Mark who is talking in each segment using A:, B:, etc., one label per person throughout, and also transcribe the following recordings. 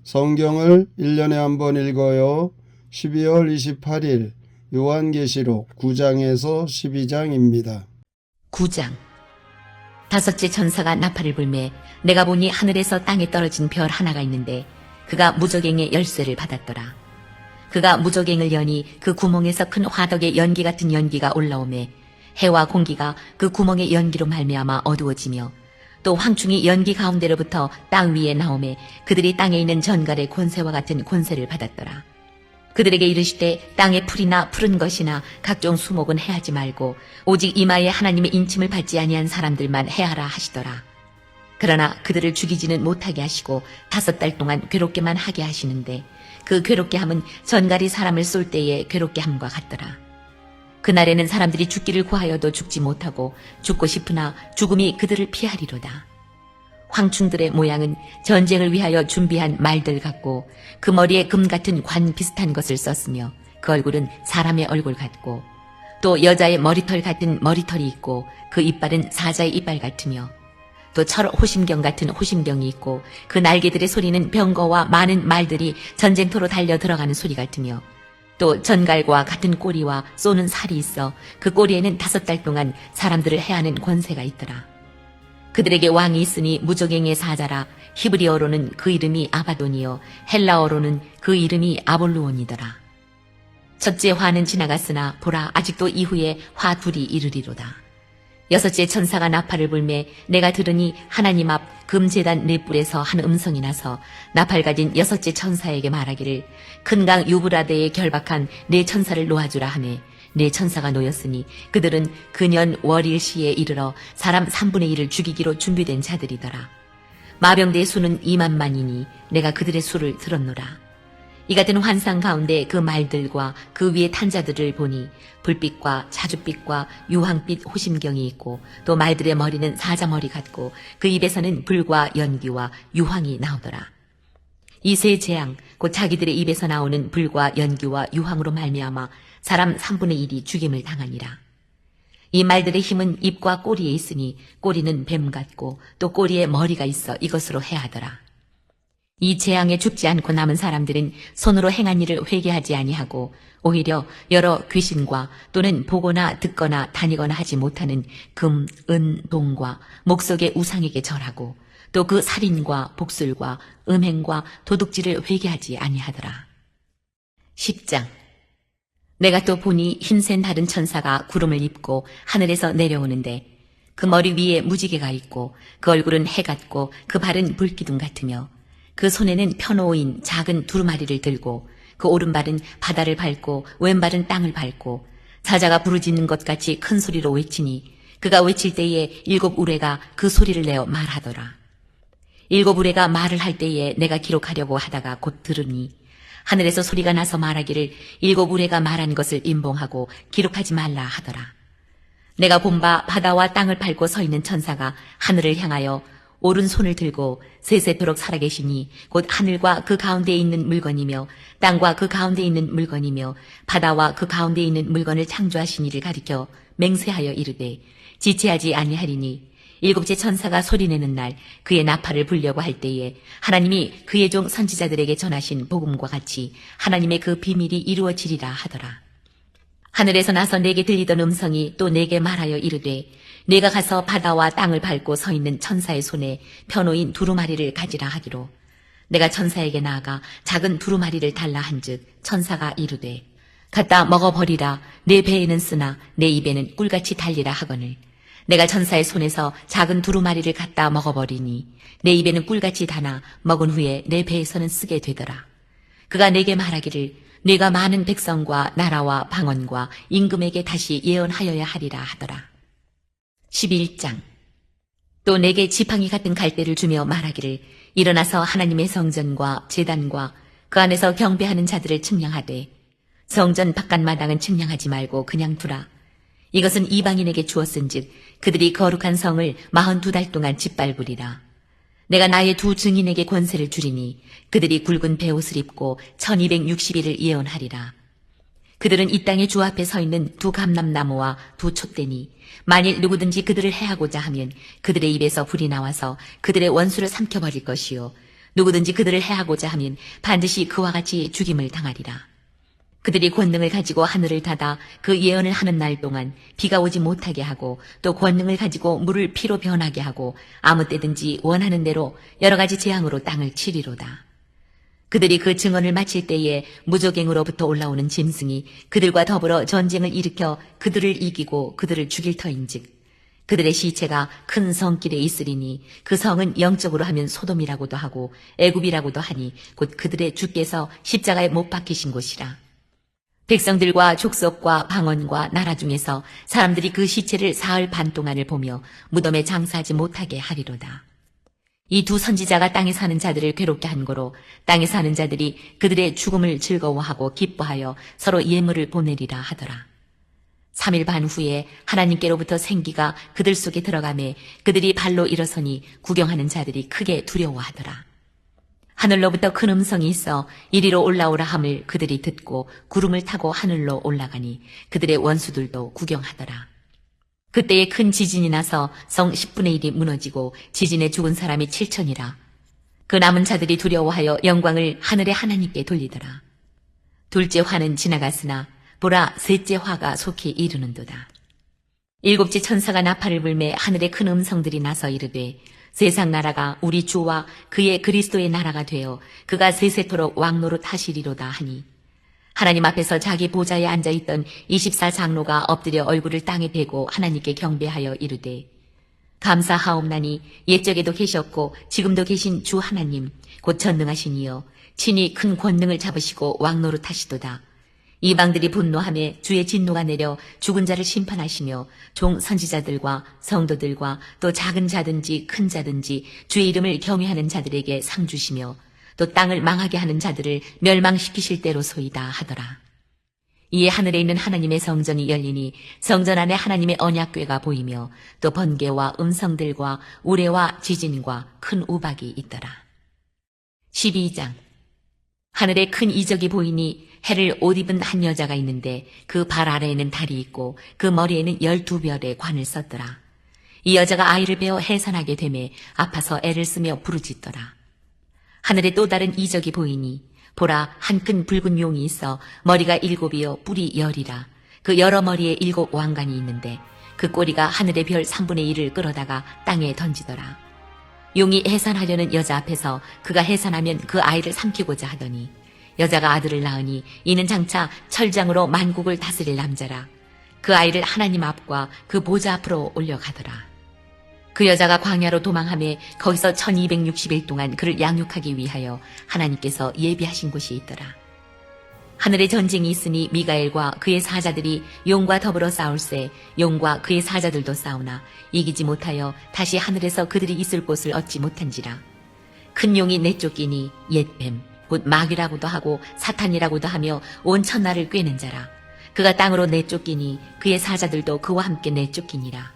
A: 성경을 1년에 한 번 읽어요. 12월 28일 요한계시록 9장에서 12장입니다.
B: 9장. 다섯째 천사가 나팔을 불매 내가 보니 하늘에서 땅에 떨어진 별 하나가 있는데 그가 무저갱의 열쇠를 받았더라. 그가 무저갱을 여니 그 구멍에서 큰 화덕의 연기 같은 연기가 올라오매 해와 공기가 그 구멍의 연기로 말미암아 어두워지며 또 황충이 연기 가운데로부터 땅 위에 나오매 그들이 땅에 있는 전갈의 권세와 같은 권세를 받았더라. 그들에게 이르시되 땅의 풀이나 푸른 것이나 각종 수목은 해하지 말고 오직 이마에 하나님의 인침을 받지 아니한 사람들만 해하라 하시더라. 그러나 그들을 죽이지는 못하게 하시고 5달 동안 괴롭게만 하게 하시는데 그 괴롭게 함은 전갈이 사람을 쏠 때에 괴롭게 함과 같더라. 그날에는 사람들이 죽기를 구하여도 죽지 못하고 죽고 싶으나 죽음이 그들을 피하리로다. 황충들의 모양은 전쟁을 위하여 준비한 말들 같고 그 머리에 금 같은 관 비슷한 것을 썼으며 그 얼굴은 사람의 얼굴 같고 또 여자의 머리털 같은 머리털이 있고 그 이빨은 사자의 이빨 같으며 또 철 호심경 같은 호심경이 있고 그 날개들의 소리는 병거와 많은 말들이 전쟁터로 달려 들어가는 소리 같으며 또 전갈과 같은 꼬리와 쏘는 살이 있어 그 꼬리에는 5달 동안 사람들을 해하는 권세가 있더라. 그들에게 왕이 있으니 무저갱의 사자라. 히브리어로는 그 이름이 아바돈이요 헬라어로는 그 이름이 아볼루온이더라. 첫째 화는 지나갔으나 보라 아직도 이후에 화 둘이 이르리로다. 6째 천사가 나팔을 불매 내가 들으니 하나님 앞 금제단 네 뿔에서 한 음성이 나서 나팔 가진 6째 천사에게 말하기를 큰 강 유브라데에 결박한 네 천사를 놓아주라 하매 네 천사가 놓였으니 그들은 그년 월일 시에 이르러 사람 3분의 1을 죽이기로 준비된 자들이더라. 마병대의 수는 2만만이니 내가 그들의 수를 들었노라. 이 같은 환상 가운데 그 말들과 그 위에 탄 자들을 보니 불빛과 자줏빛과 유황빛 호심경이 있고 또 말들의 머리는 사자머리 같고 그 입에서는 불과 연기와 유황이 나오더라. 이 세 재앙 곧 자기들의 입에서 나오는 불과 연기와 유황으로 말미암아 사람 3분의 1이 죽임을 당하니라. 이 말들의 힘은 입과 꼬리에 있으니 꼬리는 뱀 같고 또 꼬리에 머리가 있어 이것으로 해하더라. 이 재앙에 죽지 않고 남은 사람들은 손으로 행한 일을 회개하지 아니하고 오히려 여러 귀신과 또는 보거나 듣거나 다니거나 하지 못하는 금, 은, 동과 목석의 우상에게 절하고 또 그 살인과 복술과 음행과 도둑질을 회개하지 아니하더라. 10장. 내가 또 보니 힘센 다른 천사가 구름을 입고 하늘에서 내려오는데 그 머리 위에 무지개가 있고 그 얼굴은 해 같고 그 발은 불기둥 같으며 그 손에는 펴놓인 작은 두루마리를 들고 그 오른발은 바다를 밟고 왼발은 땅을 밟고 사자가 부르짖는 것 같이 큰 소리로 외치니 그가 외칠 때에 7 우레가 그 소리를 내어 말하더라. 7 우레가 말을 할 때에 내가 기록하려고 하다가 곧 들으니 하늘에서 소리가 나서 말하기를 7 우레가 말한 것을 임봉하고 기록하지 말라 하더라. 내가 본 바 바다와 땅을 밟고 서 있는 천사가 하늘을 향하여 오른손을 들고 세세토록 살아계시니 곧 하늘과 그 가운데에 있는 물건이며 땅과 그 가운데에 있는 물건이며 바다와 그 가운데에 있는 물건을 창조하신 이를 가리켜 맹세하여 이르되 지체하지 아니하리니 7째 천사가 소리내는 날 그의 나팔을 불려고 할 때에 하나님이 그의 종 선지자들에게 전하신 복음과 같이 하나님의 그 비밀이 이루어지리라 하더라. 하늘에서 나서 내게 들리던 음성이 또 내게 말하여 이르되 내가 가서 바다와 땅을 밟고 서 있는 천사의 손에 펴놓인 두루마리를 가지라 하기로 내가 천사에게 나아가 작은 두루마리를 달라 한즉 천사가 이르되 갖다 먹어버리라. 내 배에는 쓰나 내 입에는 꿀같이 달리라 하거늘 내가 천사의 손에서 작은 두루마리를 갖다 먹어버리니 내 입에는 꿀같이 다나 먹은 후에 내 배에서는 쓰게 되더라. 그가 내게 말하기를 네가 많은 백성과 나라와 방언과 임금에게 다시 예언하여야 하리라 하더라. 11장. 또 내게 지팡이 같은 갈대를 주며 말하기를 일어나서 하나님의 성전과 제단과 그 안에서 경배하는 자들을 측량하되 성전 바깥마당은 측량하지 말고 그냥 두라. 이것은 이방인에게 주었은즉 그들이 거룩한 성을 42달 동안 짓밟으리라. 내가 나의 2 증인에게 권세를 주리니 그들이 굵은 베옷을 입고 1260일을 예언하리라. 그들은 이 땅의 주 앞에 서 있는 2 감람나무와 2 촛대니 만일 누구든지 그들을 해하고자 하면 그들의 입에서 불이 나와서 그들의 원수를 삼켜버릴 것이요 누구든지 그들을 해하고자 하면 반드시 그와 같이 죽임을 당하리라. 그들이 권능을 가지고 하늘을 닫아 그 예언을 하는 날 동안 비가 오지 못하게 하고 또 권능을 가지고 물을 피로 변하게 하고 아무 때든지 원하는 대로 여러 가지 재앙으로 땅을 치리로다. 그들이 그 증언을 마칠 때에 무저갱으로부터 올라오는 짐승이 그들과 더불어 전쟁을 일으켜 그들을 이기고 그들을 죽일 터인즉 그들의 시체가 큰 성길에 있으리니 그 성은 영적으로 하면 소돔이라고도 하고 애굽이라고도 하니 곧 그들의 주께서 십자가에 못 박히신 곳이라. 백성들과 족속과 방언과 나라 중에서 사람들이 그 시체를 사흘 반 동안을 보며 무덤에 장사하지 못하게 하리로다. 이 두 선지자가 땅에 사는 자들을 괴롭게 한 거로 땅에 사는 자들이 그들의 죽음을 즐거워하고 기뻐하여 서로 예물을 보내리라 하더라. 3일 반 후에 하나님께로부터 생기가 그들 속에 들어가매 그들이 발로 일어서니 구경하는 자들이 크게 두려워하더라. 하늘로부터 큰 음성이 있어 이리로 올라오라 함을 그들이 듣고 구름을 타고 하늘로 올라가니 그들의 원수들도 구경하더라. 그때에 큰 지진이 나서 성 10분의 1이 무너지고 지진에 죽은 사람이 7천이라. 그 남은 자들이 두려워하여 영광을 하늘의 하나님께 돌리더라. 둘째 화는 지나갔으나 보라 셋째 화가 속히 이르는도다. 일곱째 천사가 나팔을 불매 하늘에 큰 음성들이 나서 이르되 세상 나라가 우리 주와 그의 그리스도의 나라가 되어 그가 세세토록 왕노릇 하시리로다 하니 하나님 앞에서 자기 보좌에 앉아있던 24장로가 엎드려 얼굴을 땅에 대고 하나님께 경배하여 이르되 감사하옵나니 옛적에도 계셨고 지금도 계신 주 하나님 곧 전능하신 이여 친히 큰 권능을 잡으시고 왕노릇 하시도다. 이방들이 분노하며 주의 진노가 내려 죽은 자를 심판하시며 종 선지자들과 성도들과 또 작은 자든지 큰 자든지 주의 이름을 경외하는 자들에게 상 주시며 또 땅을 망하게 하는 자들을 멸망시키실 때로소이다 하더라. 이에 하늘에 있는 하나님의 성전이 열리니 성전 안에 하나님의 언약궤가 보이며 또 번개와 음성들과 우레와 지진과 큰 우박이 있더라. 12장 하늘에 큰 이적이 보이니 해를 옷 입은 한 여자가 있는데 그 발 아래에는 달이 있고 그 머리에는 12별의 관을 썼더라. 이 여자가 아이를 베어 해산하게 되매 아파서 애를 쓰며 부르짖더라. 하늘에 또 다른 이적이 보이니 보라 한 큰 붉은 용이 있어 머리가 7이요 뿔이 10이라. 그 여러 머리에 7 왕관이 있는데 그 꼬리가 하늘의 별 3분의 1을 끌어다가 땅에 던지더라. 용이 해산하려는 여자 앞에서 그가 해산하면 그 아이를 삼키고자 하더니 여자가 아들을 낳으니 이는 장차 철장으로 만국을 다스릴 남자라. 그 아이를 하나님 앞과 그 보좌 앞으로 올려가더라. 그 여자가 광야로 도망하며 거기서 1260일 동안 그를 양육하기 위하여 하나님께서 예비하신 곳이 있더라. 하늘에 전쟁이 있으니 미가엘과 그의 사자들이 용과 더불어 싸울세 용과 그의 사자들도 싸우나 이기지 못하여 다시 하늘에서 그들이 있을 곳을 얻지 못한지라. 큰 용이 내쫓기니 옛뱀 곧 마귀라고도 하고 사탄이라고도 하며 온 천하를 꿰는 자라. 그가 땅으로 내쫓기니 그의 사자들도 그와 함께 내쫓기니라.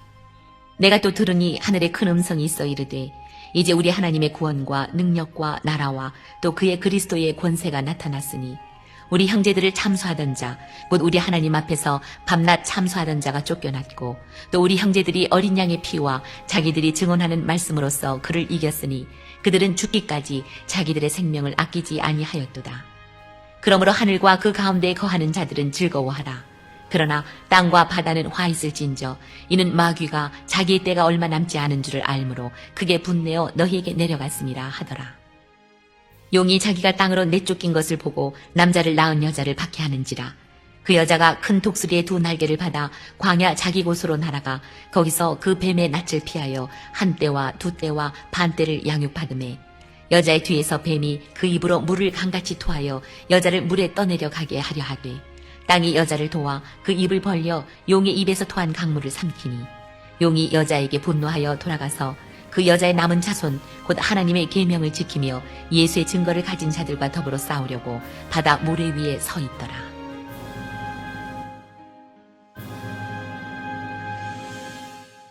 B: 내가 또 들으니 하늘에 큰 음성이 있어 이르되 이제 우리 하나님의 구원과 능력과 나라와 또 그의 그리스도의 권세가 나타났으니 우리 형제들을 참수하던 자 곧 우리 하나님 앞에서 밤낮 참수하던 자가 쫓겨났고 또 우리 형제들이 어린 양의 피와 자기들이 증언하는 말씀으로써 그를 이겼으니 그들은 죽기까지 자기들의 생명을 아끼지 아니하였도다. 그러므로 하늘과 그 가운데에 거하는 자들은 즐거워하라. 그러나 땅과 바다는 화 있을진저 이는 마귀가 자기의 때가 얼마 남지 않은 줄을 알므로 크게 분내어 너희에게 내려갔음이라 하더라. 용이 자기가 땅으로 내쫓긴 것을 보고 남자를 낳은 여자를 박해하는지라. 그 여자가 큰 독수리의 2 날개를 받아 광야 자기 곳으로 날아가 거기서 그 뱀의 낯을 피하여 1떼와 2떼와 반떼를 양육받으매 여자의 뒤에서 뱀이 그 입으로 물을 강같이 토하여 여자를 물에 떠내려 가게 하려 하되 땅이 여자를 도와 그 입을 벌려 용의 입에서 토한 강물을 삼키니 용이 여자에게 분노하여 돌아가서 그 여자의 남은 자손 곧 하나님의 계명을 지키며 예수의 증거를 가진 자들과 더불어 싸우려고 바다 모래 위에 서 있더라.